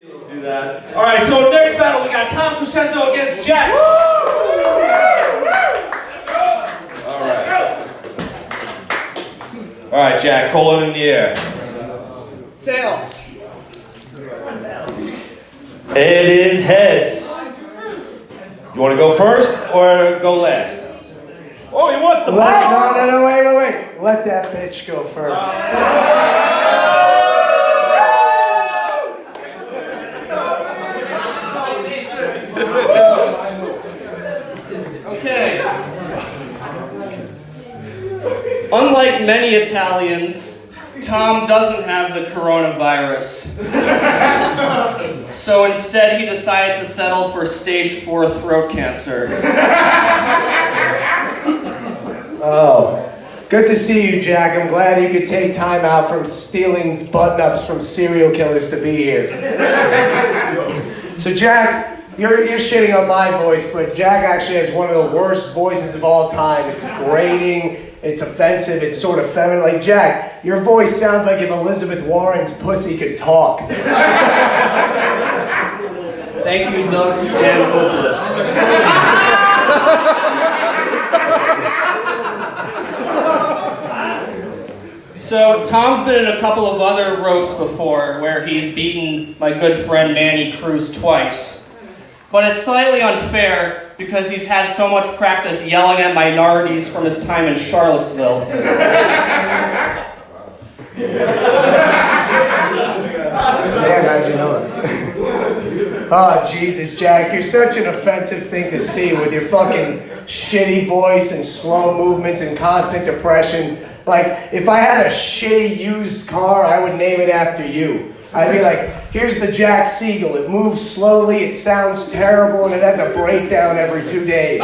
We'll do that. All right, so next battle, we got Tom Crescenzo against Jack. All right, Jack, call it in the air. Tails. It is heads. You want to go first or go last? Oh, he wants the ball. No, wait. Let that bitch go first. Okay. Unlike many Italians, Tom doesn't have the coronavirus. So instead he decided to settle for stage 4 throat cancer. Oh, good to see you, Jack. I'm glad you could take time out from stealing button-ups from serial killers to be here. So Jack, you're shitting on my voice, but Jack actually has one of the worst voices of all time. It's grating, it's offensive, it's sort of feminine. Like, Jack, your voice sounds like if Elizabeth Warren's pussy could talk. Thank you, Doug Stanhope's. So, Tom's been in a couple of other roasts before where he's beaten my good friend Manny Cruz twice. But it's slightly unfair because he's had so much practice yelling at minorities from his time in Charlottesville. Damn, how'd you know that? Oh, Jesus, Jack, you're such an offensive thing to see with your fucking shitty voice and slow movements and constant depression. Like, if I had a shitty used car, I would name it after you. I'd be like, here's the Jack Siegel. It moves slowly, it sounds terrible, and it has a breakdown every 2 days.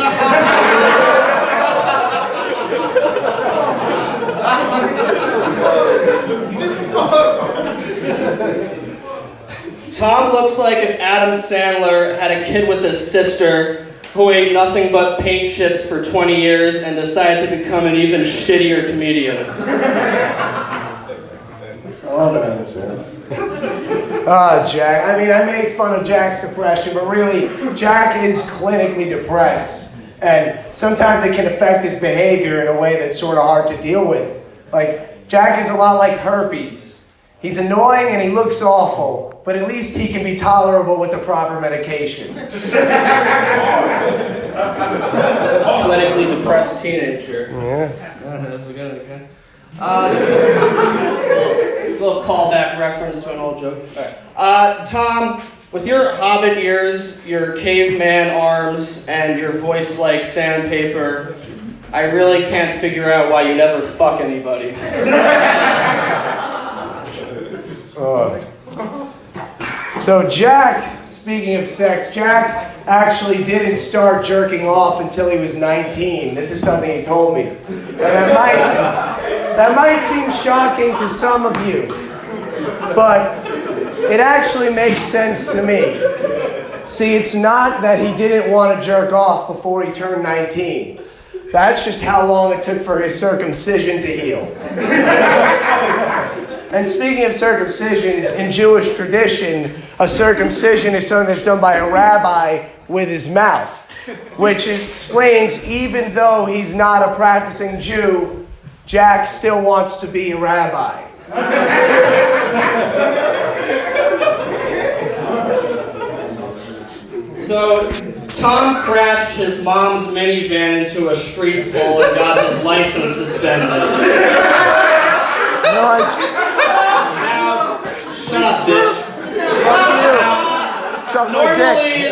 Tom looks like if Adam Sandler had a kid with his sister who ate nothing but paint chips for 20 years and decided to become an even shittier comedian. I love Adam Sandler. Ah, Jack. I mean, I make fun of Jack's depression, but really, Jack is clinically depressed. And sometimes it can affect his behavior in a way that's sort of hard to deal with. Like, Jack is a lot like herpes. He's annoying and he looks awful, but at least he can be tolerable with the proper medication. Clinically depressed teenager. Yeah. That's good, okay. Little callback reference to an old joke. Alright. Tom, with your hobbit ears, your caveman arms, and your voice like sandpaper, I really can't figure out why you never fuck anybody. So Jack, speaking of sex, Jack actually didn't start jerking off until he was 19. This is something he told me. And that might seem shocking to some of you, but it actually makes sense to me. See, it's not that he didn't want to jerk off before he turned 19. That's just how long it took for his circumcision to heal. And speaking of circumcisions, in Jewish tradition, a circumcision is something that's done by a rabbi with his mouth, which explains even though he's not a practicing Jew, Jack still wants to be a rabbi. So, Tom crashed his mom's minivan into a street pole and got his license suspended. No, I didn't. Now, shut up, bitch. Normally,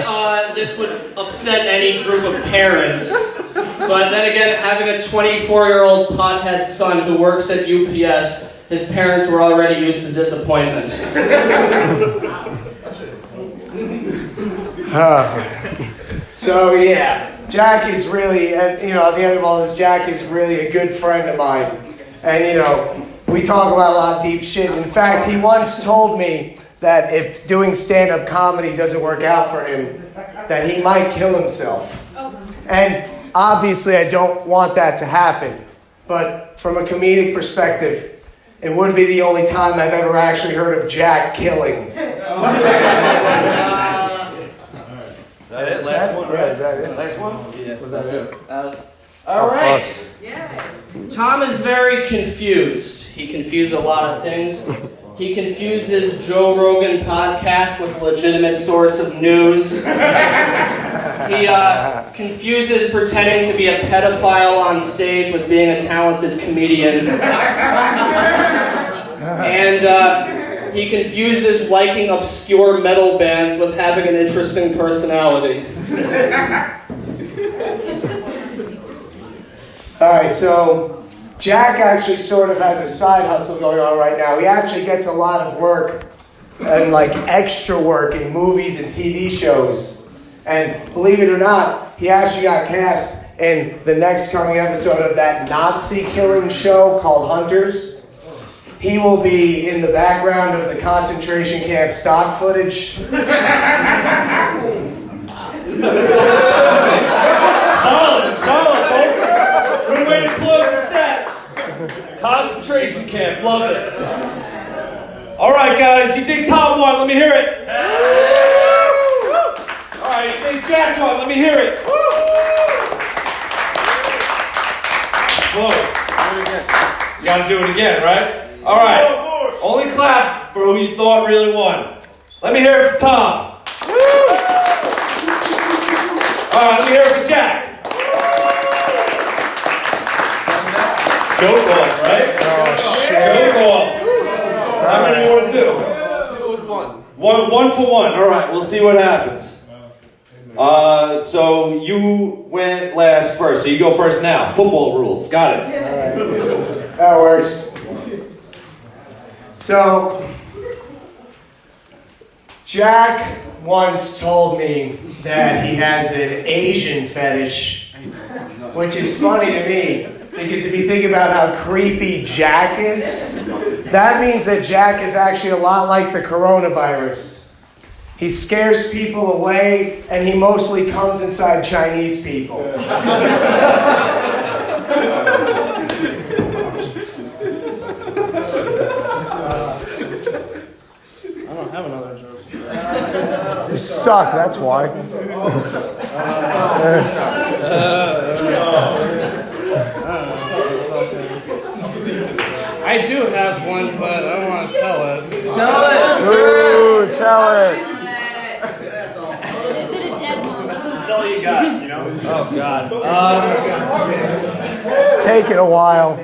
this would upset any group of parents, but then again, having a 24-year-old pothead son who works at UPS, his parents were already used to disappointment. So yeah, Jack is really, at the end of all this, Jack is really a good friend of mine. And we talk about a lot of deep shit. In fact, he once told me that if doing stand-up comedy doesn't work out for him, that he might kill himself. And obviously I don't want that to happen. But from a comedic perspective, it would be the only time I've ever actually heard of Jack killing. Yeah, is that it? Next one? Yeah. Was that it? All right. Yeah. Tom is very confused. He confused a lot of things. He confuses Joe Rogan podcast with a legitimate source of news. He confuses pretending to be a pedophile on stage with being a talented comedian. And he confuses liking obscure metal bands with having an interesting personality. Alright, so Jack actually sort of has a side hustle going on right now. He actually gets a lot of work and like extra work in movies and TV shows. And believe it or not, he actually got cast in the next coming episode of that Nazi killing show called Hunters. He will be in the background of the concentration camp stock footage. Solid, folks. Good way to close the set. Concentration camp, love it. All right, guys, you think Tom won? Let me hear it. All right, you think Jack won? Let me hear it. Close. You gotta do it again, right? All right. Only clap for who you thought really won. Let me hear it for Tom. All right, let me hear it for Jack. Joke off, right? Oh, shit. Joke off. How many you want to do? One for one. All right, we'll see what happens. So you went last first, so you go first now. Football rules. Got it. All right. That works. So, Jack once told me that he has an Asian fetish, which is funny to me, because if you think about how creepy Jack is, that means that Jack is actually a lot like the coronavirus. He scares people away, and he mostly comes inside Chinese people. You suck, that's why. I do have one, but I don't want to tell it. Ooh, tell it. That's all you got, you know? Oh, God. It's taking a while.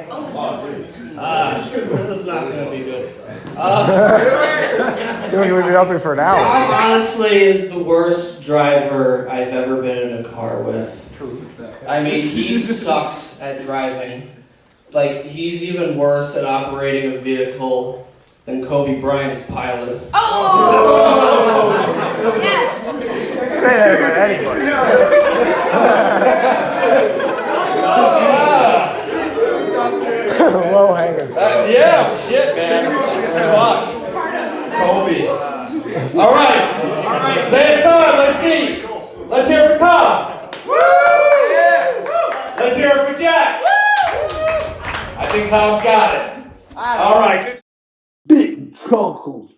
This is not going to be good. I feel like we've been up here for an hour. Tom honestly is the worst driver I've ever been in a car with. I mean, he sucks at driving. Like, he's even worse at operating a vehicle than Kobe Bryant's pilot. Oh! Yes! Say that about anybody. Low hanging. Yeah, shit, man. Fuck. Kobe. All right. Last time, let's see. Let's hear it for Tom. Let's hear it for Jack. I think Tom's got it. All right. Good. Big Chuckles.